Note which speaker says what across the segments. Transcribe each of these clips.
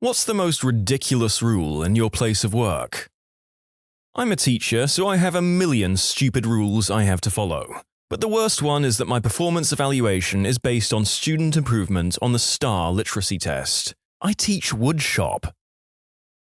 Speaker 1: What's the most ridiculous rule in your place of work? I'm a teacher, so I have a million stupid rules I have to follow. But the worst one is that my performance evaluation is based on student improvement on the STAR literacy test. I teach woodshop.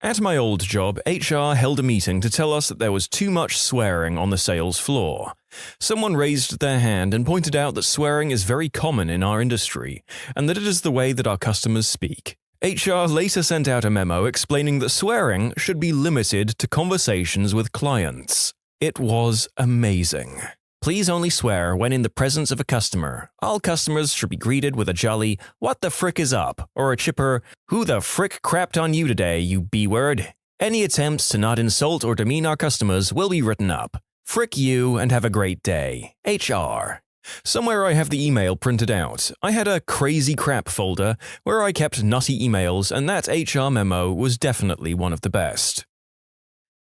Speaker 1: At my old job, HR held a meeting to tell us that there was too much swearing on the sales floor. Someone raised their hand and pointed out that swearing is very common in our industry, and that it is the way that our customers speak. HR later sent out a memo explaining that swearing should be limited to conversations with clients. It was amazing. Please only swear when in the presence of a customer. All customers should be greeted with a jolly, "What the frick is up?" or a chipper, "Who the frick crapped on you today, you B-word?" Any attempts to not insult or demean our customers will be written up. Frick you and have a great day. HR. Somewhere I have the email printed out. I had a crazy crap folder where I kept nutty emails, and that HR memo was definitely one of the best.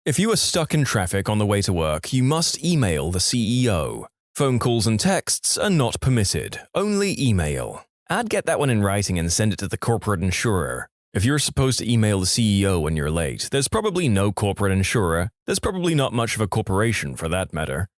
Speaker 1: If you are stuck in traffic on the way to work, you must email the CEO. Phone calls and texts are not permitted, only email. I'd get that one in writing and send it to the corporate insurer. If you're supposed to email the CEO when you're late, there's probably no corporate insurer, there's probably not much of a corporation for that matter.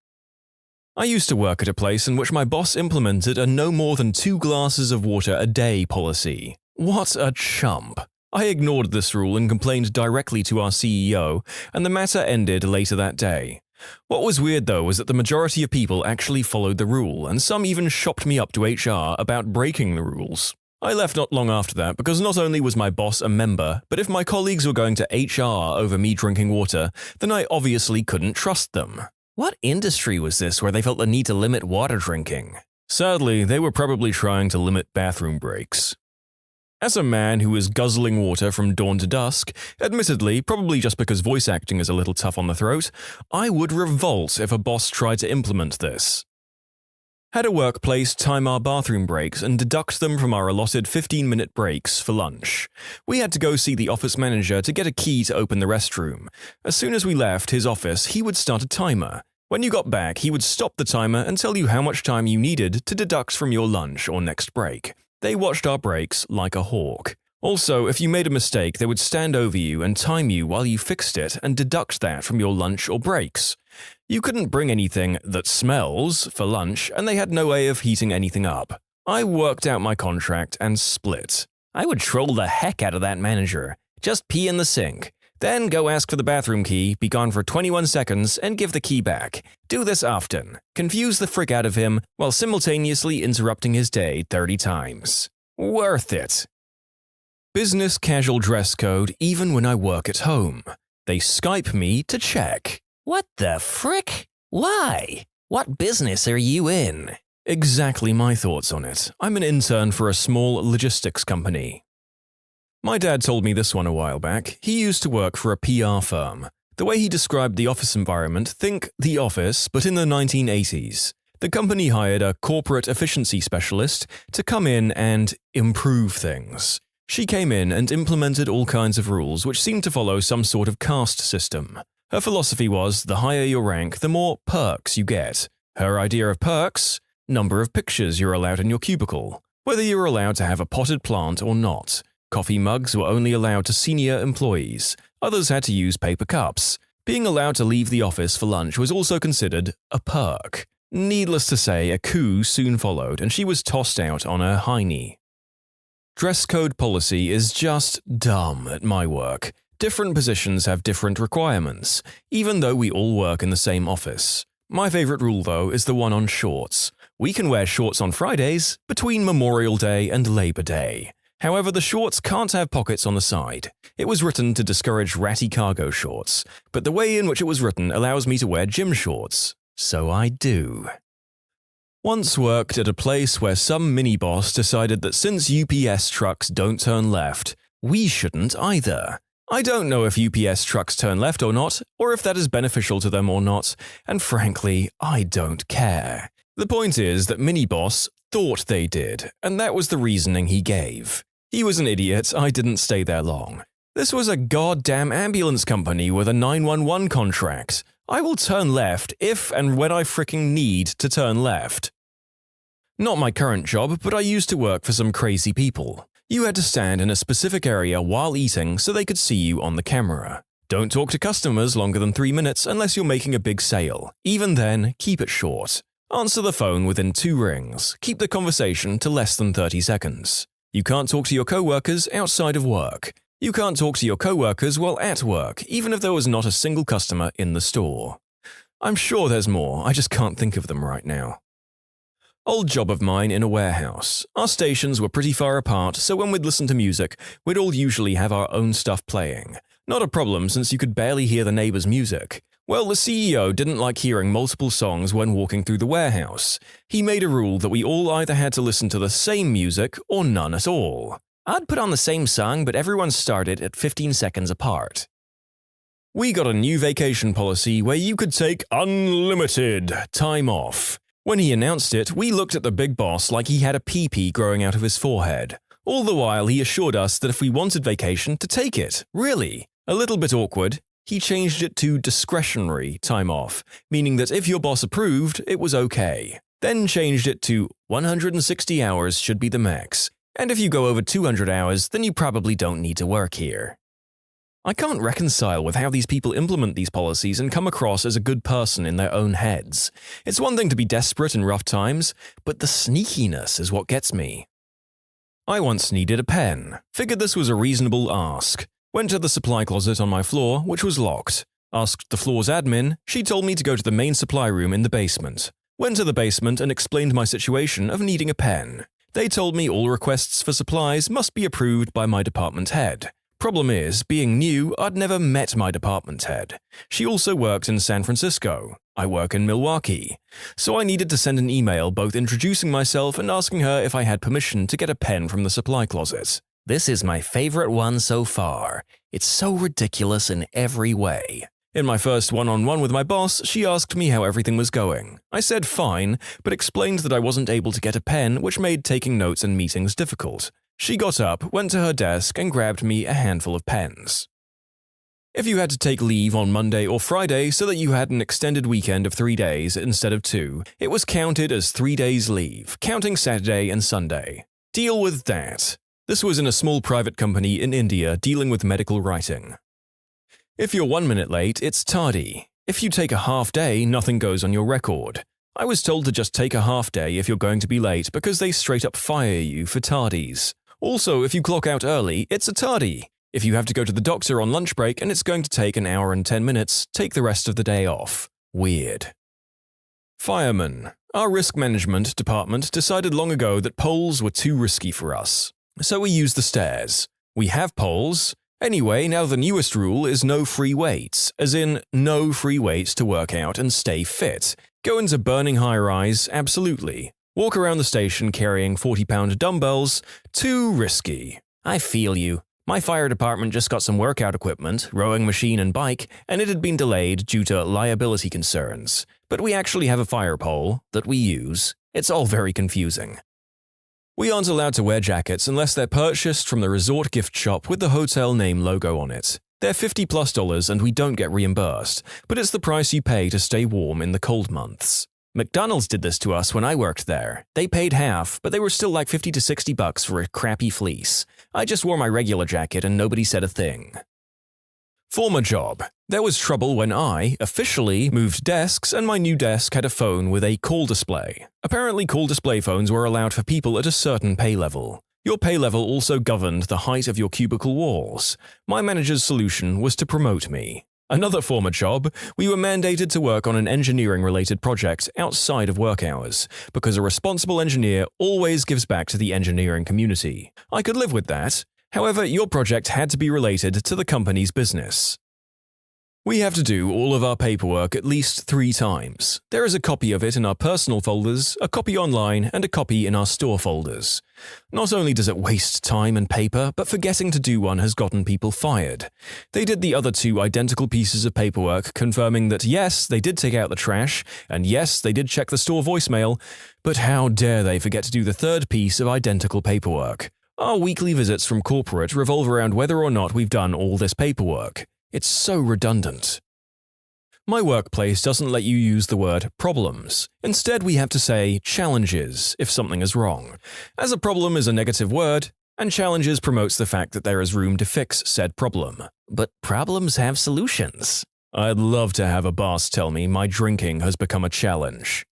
Speaker 1: I used to work at a place in which my boss implemented a no more than 2 glasses of water a day policy. What a chump. I ignored this rule and complained directly to our CEO, and the matter ended later that day. What was weird though was that the majority of people actually followed the rule, and some even shopped me up to HR about breaking the rules. I left not long after that because not only was my boss a member, but if my colleagues were going to HR over me drinking water, then I obviously couldn't trust them. What industry was this where they felt the need to limit water drinking? Sadly, they were probably trying to limit bathroom breaks. As a man who is guzzling water from dawn to dusk, admittedly, probably just because voice acting is a little tough on the throat, I would revolt if a boss tried to implement this. Had a workplace time our bathroom breaks and deduct them from our allotted 15-minute breaks for lunch. We had to go see the office manager to get a key to open the restroom. As soon as we left his office, he would start a timer. When you got back, he would stop the timer and tell you how much time you needed to deduct from your lunch or next break. They watched our breaks like a hawk. Also, if you made a mistake, they would stand over you and time you while you fixed it and deduct that from your lunch or breaks. You couldn't bring anything that smells for lunch, and they had no way of heating anything up. I worked out my contract and split. I would troll the heck out of that manager. Just pee in the sink. Then go ask for the bathroom key, be gone for 21 seconds, and give the key back. Do this often. Confuse the frick out of him while simultaneously interrupting his day 30 times. Worth it. Business casual dress code even when I work at home. They Skype me to check. What the frick? Why? What business are you in? Exactly my thoughts on it. I'm an intern for a small logistics company. My dad told me this one a while back. He used to work for a PR firm. The way he described the office environment, think The Office, but in the 1980s. The company hired a corporate efficiency specialist to come in and improve things. She came in and implemented all kinds of rules which seemed to follow some sort of caste system. Her philosophy was the higher your rank, the more perks you get. Her idea of perks? Number of pictures you're allowed in your cubicle. Whether you're allowed to have a potted plant or not. Coffee mugs were only allowed to senior employees. Others had to use paper cups. Being allowed to leave the office for lunch was also considered a perk. Needless to say, a coup soon followed and she was tossed out on her hiney. Dress code policy is just dumb at my work. Different positions have different requirements, even though we all work in the same office. My favorite rule, though, is the one on shorts. We can wear shorts on Fridays between Memorial Day and Labor Day. However, the shorts can't have pockets on the side. It was written to discourage ratty cargo shorts, but the way in which it was written allows me to wear gym shorts. So I do. Once worked at a place where some mini-boss decided that since UPS trucks don't turn left, we shouldn't either. I don't know if UPS trucks turn left or not, or if that is beneficial to them or not, and frankly, I don't care. The point is that mini-boss thought they did, and that was the reasoning he gave. He was an idiot, I didn't stay there long. This was a goddamn ambulance company with a 911 contract. I will turn left if and when I fricking need to turn left. Not my current job, but I used to work for some crazy people. You had to stand in a specific area while eating so they could see you on the camera. Don't talk to customers longer than 3 minutes unless you're making a big sale. Even then, keep it short. Answer the phone within 2 rings. Keep the conversation to less than 30 seconds. You can't talk to your coworkers outside of work. You can't talk to your coworkers while at work, even if there was not a single customer in the store. I'm sure there's more, I just can't think of them right now. Old job of mine in a warehouse. Our stations were pretty far apart, so when we'd listen to music, we'd all usually have our own stuff playing. Not a problem since you could barely hear the neighbor's music. Well, the CEO didn't like hearing multiple songs when walking through the warehouse. He made a rule that we all either had to listen to the same music or none at all. I'd put on the same song, but everyone started at 15 seconds apart. We got a new vacation policy where you could take unlimited time off. When he announced it, we looked at the big boss like he had a pee-pee growing out of his forehead. All the while, he assured us that if we wanted vacation, to take it. Really? A little bit awkward. He changed it to discretionary time off, meaning that if your boss approved, it was okay. Then changed it to 160 hours should be the max. And if you go over 200 hours, then you probably don't need to work here. I can't reconcile with how these people implement these policies and come across as a good person in their own heads. It's one thing to be desperate in rough times, but the sneakiness is what gets me. I once needed a pen. Figured this was a reasonable ask. Went to the supply closet on my floor, which was locked. Asked the floor's admin. She told me to go to the main supply room in the basement. Went to the basement and explained my situation of needing a pen. They told me all requests for supplies must be approved by my department head. Problem is, being new, I'd never met my department head. She also worked in San Francisco. I work in Milwaukee. So I needed to send an email both introducing myself and asking her if I had permission to get a pen from the supply closet. This is my favorite one so far. It's so ridiculous in every way. In my first one-on-one with my boss, she asked me how everything was going. I said fine, but explained that I wasn't able to get a pen, which made taking notes and meetings difficult. She got up, went to her desk, and grabbed me a handful of pens. If you had to take leave on Monday or Friday so that you had an extended weekend of 3 days instead of 2, it was counted as 3 days leave, counting Saturday and Sunday. Deal with that. This was in a small private company in India dealing with medical writing. If you're 1 minute late, it's tardy. If you take a half day, nothing goes on your record. I was told to just take a half day if you're going to be late because they straight up fire you for tardies. Also, if you clock out early, it's a tardy. If you have to go to the doctor on lunch break and it's going to take an hour and 10 minutes, take the rest of the day off. Weird. Firemen. Our risk management department decided long ago that poles were too risky for us. So we used the stairs. We have poles. Anyway, now the newest rule is no free weights, as in no free weights to work out and stay fit. Go into burning high-rise, absolutely. Walk around the station carrying 40-pound dumbbells, too risky. I feel you. My fire department just got some workout equipment, rowing machine and bike, and it had been delayed due to liability concerns. But we actually have a fire pole that we use. It's all very confusing. We aren't allowed to wear jackets unless they're purchased from the resort gift shop with the hotel name logo on it. They're $50+ and we don't get reimbursed, but it's the price you pay to stay warm in the cold months. McDonald's did this to us when I worked there. They paid half, but they were still like $50 to $60 for a crappy fleece. I just wore my regular jacket and nobody said a thing. Former job. There was trouble when I, officially, moved desks and my new desk had a phone with a call display. Apparently call display phones were allowed for people at a certain pay level. Your pay level also governed the height of your cubicle walls. My manager's solution was to promote me. Another former job, we were mandated to work on an engineering-related project outside of work hours, because a responsible engineer always gives back to the engineering community. I could live with that. However, your project had to be related to the company's business. We have to do all of our paperwork at least 3 times. There is a copy of it in our personal folders, a copy online, and a copy in our store folders. Not only does it waste time and paper, but forgetting to do one has gotten people fired. They did the other 2 identical pieces of paperwork confirming that yes, they did take out the trash, and yes, they did check the store voicemail, but how dare they forget to do the 3rd piece of identical paperwork. Our weekly visits from corporate revolve around whether or not we've done all this paperwork. It's so redundant. My workplace doesn't let you use the word problems. Instead, we have to say challenges if something is wrong. As a problem is a negative word, and challenges promotes the fact that there is room to fix said problem. But problems have solutions. I'd love to have a boss tell me my drinking has become a challenge.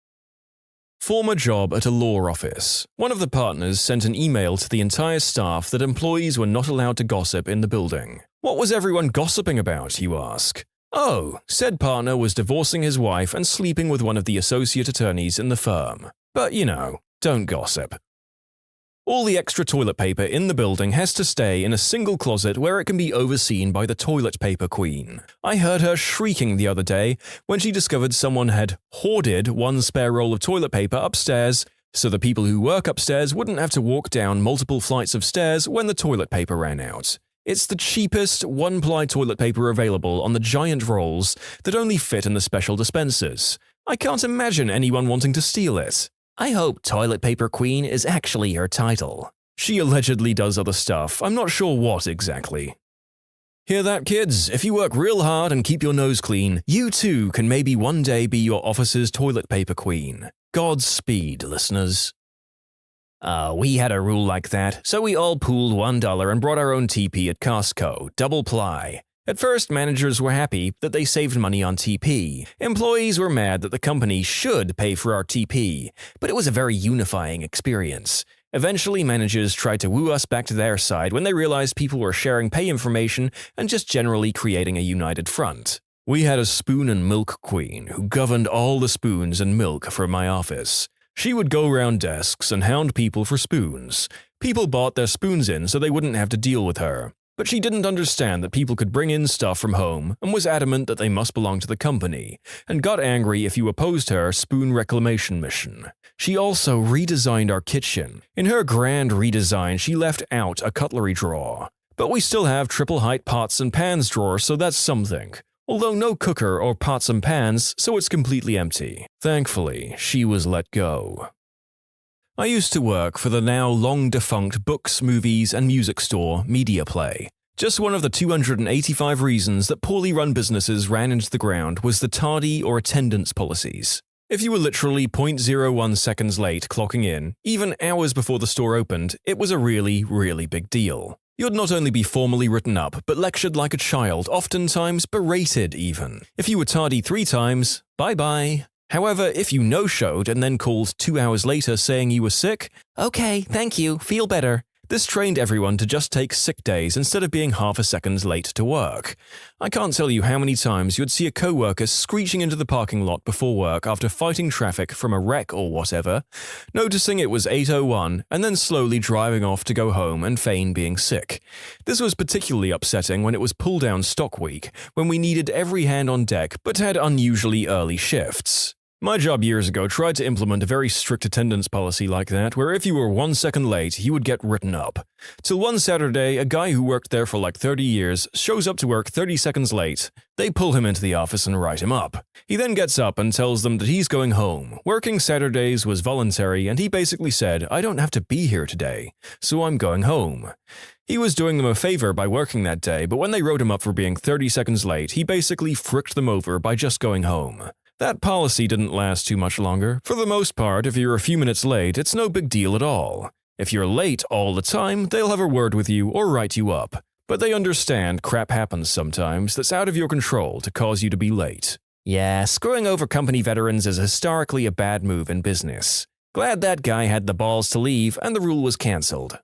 Speaker 1: Former job at a law office. One of the partners sent an email to the entire staff that employees were not allowed to gossip in the building. What was everyone gossiping about, you ask? Oh, said partner was divorcing his wife and sleeping with one of the associate attorneys in the firm. But don't gossip. All the extra toilet paper in the building has to stay in a single closet where it can be overseen by the toilet paper queen. I heard her shrieking the other day when she discovered someone had hoarded one spare roll of toilet paper upstairs so the people who work upstairs wouldn't have to walk down multiple flights of stairs when the toilet paper ran out. It's the cheapest one-ply toilet paper available on the giant rolls that only fit in the special dispensers. I can't imagine anyone wanting to steal it. I hope Toilet Paper Queen is actually her title. She allegedly does other stuff, I'm not sure what exactly. Hear that, kids? If you work real hard and keep your nose clean, you too can maybe one day be your office's toilet paper queen. Godspeed, listeners. We had a rule like that, so we all pooled $1 and brought our own TP at Costco, double ply. At first, managers were happy that they saved money on TP. Employees were mad that the company should pay for our TP, but it was a very unifying experience. Eventually, managers tried to woo us back to their side when they realized people were sharing pay information and just generally creating a united front. We had a spoon and milk queen who governed all the spoons and milk for my office. She would go around desks and hound people for spoons. People bought their spoons in so they wouldn't have to deal with her. But she didn't understand that people could bring in stuff from home and was adamant that they must belong to the company, and got angry if you opposed her spoon reclamation mission. She also redesigned our kitchen. In her grand redesign, she left out a cutlery drawer. But we still have triple-height pots and pans drawer, so that's something. Although no cooker or pots and pans, so it's completely empty. Thankfully, she was let go. I used to work for the now long-defunct books, movies, and music store MediaPlay. Just one of the 285 reasons that poorly run businesses ran into the ground was the tardy or attendance policies. If you were literally 0.01 seconds late clocking in, even hours before the store opened, it was a really, really big deal. You'd not only be formally written up, but lectured like a child, oftentimes berated even. If you were tardy 3 times, bye-bye. However, if you no-showed and then called 2 hours later saying you were sick, okay, thank you, feel better. This trained everyone to just take sick days instead of being half a second late to work. I can't tell you how many times you'd see a co-worker screeching into the parking lot before work after fighting traffic from a wreck or whatever, noticing it was 8:01 and then slowly driving off to go home and feign being sick. This was particularly upsetting when it was pull-down stock week, when we needed every hand on deck but had unusually early shifts. My job years ago tried to implement a very strict attendance policy like that, where if you were 1 second late, you would get written up. Till one Saturday, a guy who worked there for like 30 years shows up to work 30 seconds late. They pull him into the office and write him up. He then gets up and tells them that he's going home. Working Saturdays was voluntary, and he basically said, I don't have to be here today, so I'm going home. He was doing them a favor by working that day, but when they wrote him up for being 30 seconds late, he basically fricked them over by just going home. That policy didn't last too much longer. For the most part, if you're a few minutes late, it's no big deal at all. If you're late all the time, they'll have a word with you or write you up. But they understand crap happens sometimes that's out of your control to cause you to be late. Yeah, screwing over company veterans is historically a bad move in business. Glad that guy had the balls to leave and the rule was cancelled.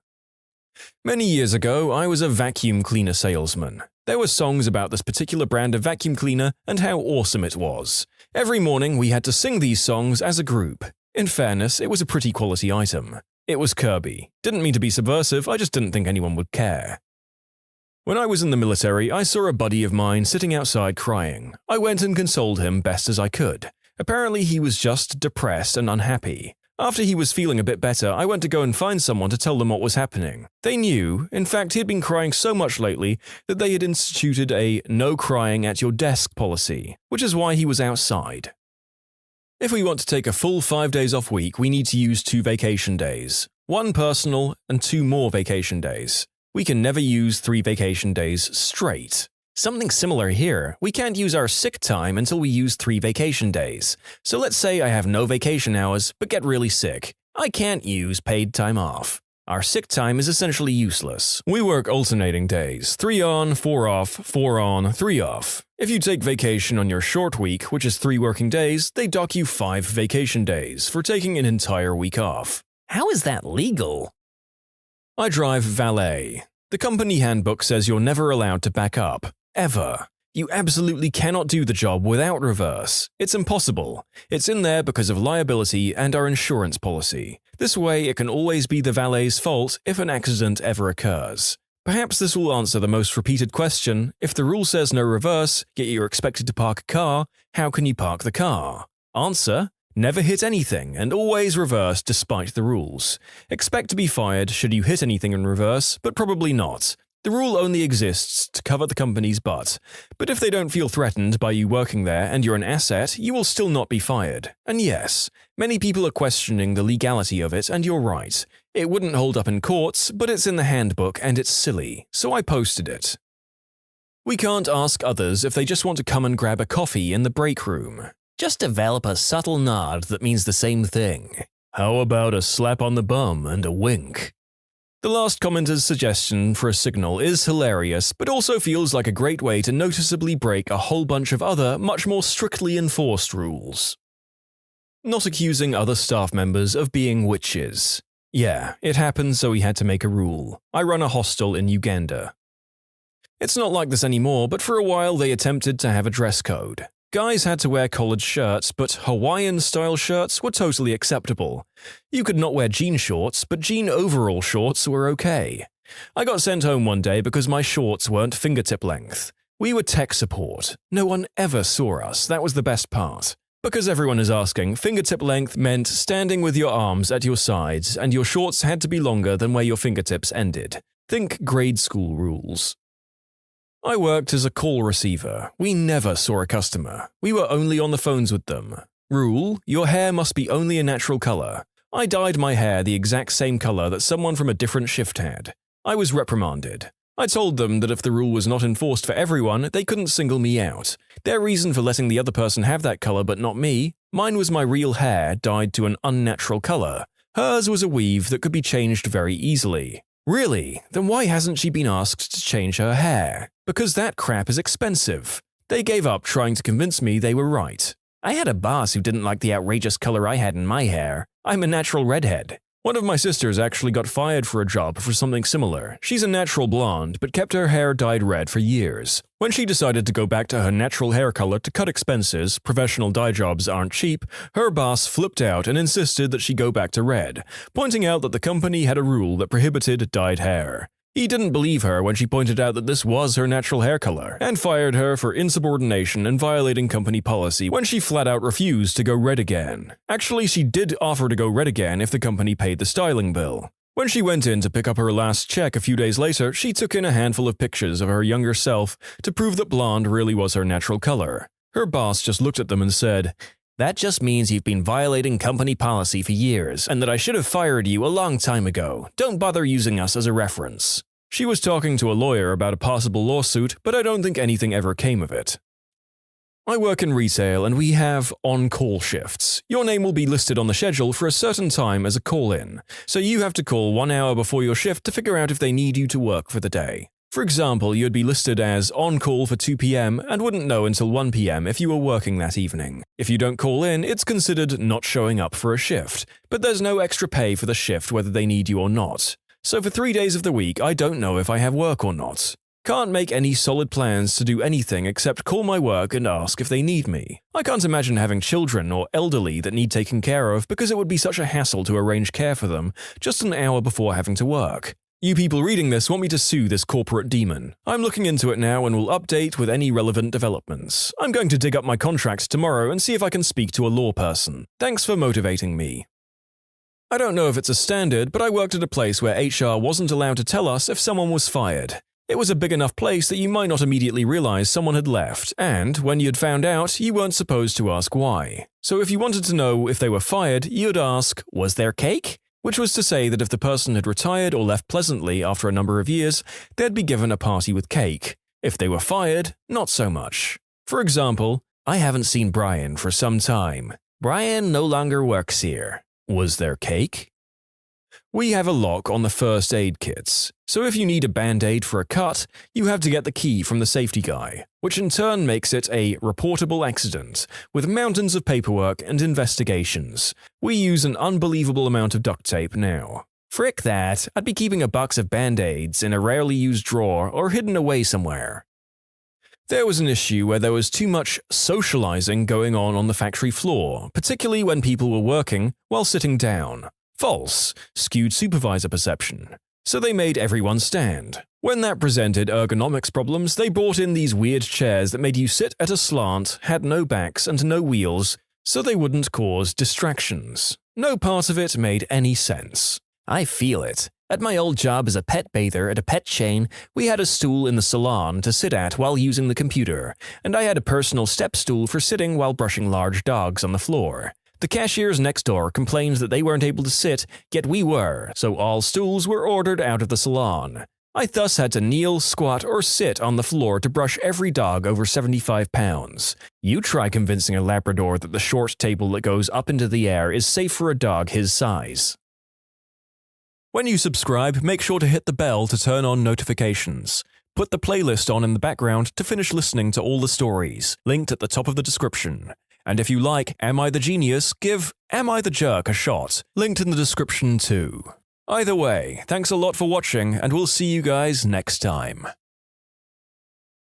Speaker 1: Many years ago, I was a vacuum cleaner salesman. There were songs about this particular brand of vacuum cleaner and how awesome it was. Every morning we had to sing these songs as a group. In fairness, it was a pretty quality item. It was Kirby. Didn't mean to be subversive, I just didn't think anyone would care. When I was in the military, I saw a buddy of mine sitting outside crying. I went and consoled him best as I could. Apparently he was just depressed and unhappy. After he was feeling a bit better, I went to go and find someone to tell them what was happening. They knew, in fact he'd been crying so much lately that they had instituted a no crying at your desk policy, which is why he was outside. If we want to take a full 5 days off week, we need to use 2 vacation days. 1 personal and 2 more vacation days. We can never use 3 vacation days straight. Something similar here. We can't use our sick time until we use 3 vacation days. So let's say I have no vacation hours but get really sick. I can't use paid time off. Our sick time is essentially useless. We work alternating days, 3 on, 4 off, 4 on, 3 off. If you take vacation on your short week, which is 3 working days, they dock you 5 vacation days for taking an entire week off.
Speaker 2: How is that legal?
Speaker 1: I drive valet. The company handbook says you're never allowed to back up. Ever. You absolutely cannot do the job without reverse. It's impossible. It's in there because of liability and our insurance policy. This way, it can always be the valet's fault if an accident ever occurs. Perhaps this will answer the most repeated question: if the rule says no reverse, yet you're expected to park a car, how can you park the car? Answer: never hit anything and always reverse despite the rules. Expect to be fired should you hit anything in reverse, but probably not. The rule only exists to cover the company's butt, but if they don't feel threatened by you working there and you're an asset, you will still not be fired. And yes, many people are questioning the legality of it, and you're right. It wouldn't hold up in courts, but it's in the handbook and it's silly, so I posted it. We can't ask others if they just want to come and grab a coffee in the break room.
Speaker 2: Just develop a subtle nod that means the same thing.
Speaker 1: How about a slap on the bum and a wink? The last commenter's suggestion for a signal is hilarious, but also feels like a great way to noticeably break a whole bunch of other, much more strictly enforced rules. Not accusing other staff members of being witches. Yeah, it happened, so we had to make a rule. I run a hostel in Uganda. It's not like this anymore, but for a while they attempted to have a dress code. Guys had to wear collared shirts, but Hawaiian-style shirts were totally acceptable. You could not wear jean shorts, but jean overall shorts were okay. I got sent home one day because my shorts weren't fingertip length. We were tech support. No one ever saw us, that was the best part. Because everyone is asking, fingertip length meant standing with your arms at your sides, and your shorts had to be longer than where your fingertips ended. Think grade school rules. I worked as a call receiver. We never saw a customer. We were only on the phones with them. Rule: your hair must be only a natural color. I dyed my hair the exact same color that someone from a different shift had. I was reprimanded. I told them that if the rule was not enforced for everyone, they couldn't single me out. Their reason for letting the other person have that color but not me: mine was my real hair dyed to an unnatural color. Hers was a weave that could be changed very easily. Really? Then why hasn't she been asked to change her hair? Because that crap is expensive. They gave up trying to convince me they were right. I had a boss who didn't like the outrageous color I had in my hair. I'm a natural redhead. One of my sisters actually got fired for a job for something similar. She's a natural blonde, but kept her hair dyed red for years. When she decided to go back to her natural hair color to cut expenses, professional dye jobs aren't cheap, her boss flipped out and insisted that she go back to red, pointing out that the company had a rule that prohibited dyed hair. He didn't believe her when she pointed out that this was her natural hair color, and fired her for insubordination and violating company policy when she flat out refused to go red again. Actually, she did offer to go red again if the company paid the styling bill. When she went in to pick up her last check a few days later, she took in a handful of pictures of her younger self to prove that blonde really was her natural color. Her boss just looked at them and said, "That just means you've been violating company policy for years, and that I should have fired you a long time ago. Don't bother using us as a reference." She was talking to a lawyer about a possible lawsuit, but I don't think anything ever came of it. I work in retail and we have on-call shifts. Your name will be listed on the schedule for a certain time as a call-in, so you have to call 1 hour before your shift to figure out if they need you to work for the day. For example, you'd be listed as on-call for 2 p.m. and wouldn't know until 1 p.m. if you were working that evening. If you don't call in, it's considered not showing up for a shift, but there's no extra pay for the shift whether they need you or not. So for 3 days of the week, I don't know if I have work or not. Can't make any solid plans to do anything except call my work and ask if they need me. I can't imagine having children or elderly that need taken care of because it would be such a hassle to arrange care for them just an hour before having to work. You people reading this want me to sue this corporate demon. I'm looking into it now and will update with any relevant developments. I'm going to dig up my contract tomorrow and see if I can speak to a law person. Thanks for motivating me. I don't know if it's a standard, but I worked at a place where HR wasn't allowed to tell us if someone was fired. It was a big enough place that you might not immediately realize someone had left, and when you'd found out, you weren't supposed to ask why. So if you wanted to know if they were fired, you'd ask, "Was there cake?" Which was to say that if the person had retired or left pleasantly after a number of years, they'd be given a party with cake. If they were fired, not so much. For example, "I haven't seen Brian for some time. Brian no longer works here. Was there cake?" We have a lock on the first aid kits, so if you need a band-aid for a cut, you have to get the key from the safety guy, which in turn makes it a reportable accident, with mountains of paperwork and investigations. We use an unbelievable amount of duct tape now. Frick that, I'd be keeping a box of band-aids in a rarely used drawer or hidden away somewhere. There was an issue where there was too much socializing going on the factory floor, particularly when people were working while sitting down. False, skewed supervisor perception. So they made everyone stand. When that presented ergonomics problems, they brought in these weird chairs that made you sit at a slant, had no backs and no wheels, so they wouldn't cause distractions. No part of it made any sense.
Speaker 2: I feel it. At my old job as a pet bather at a pet chain, we had a stool in the salon to sit at while using the computer, and I had a personal step stool for sitting while brushing large dogs on the floor. The cashiers next door complained that they weren't able to sit, yet we were, so all stools were ordered out of the salon. I thus had to kneel, squat, or sit on the floor to brush every dog over 75 pounds. You try convincing a Labrador that the short table that goes up into the air is safe for a dog his size.
Speaker 1: When you subscribe, make sure to hit the bell to turn on notifications. Put the playlist on in the background to finish listening to all the stories, linked at the top of the description. And if you like Am I the Genius, give Am I the Jerk a shot, linked in the description too. Either way, thanks a lot for watching, and we'll see you guys next time.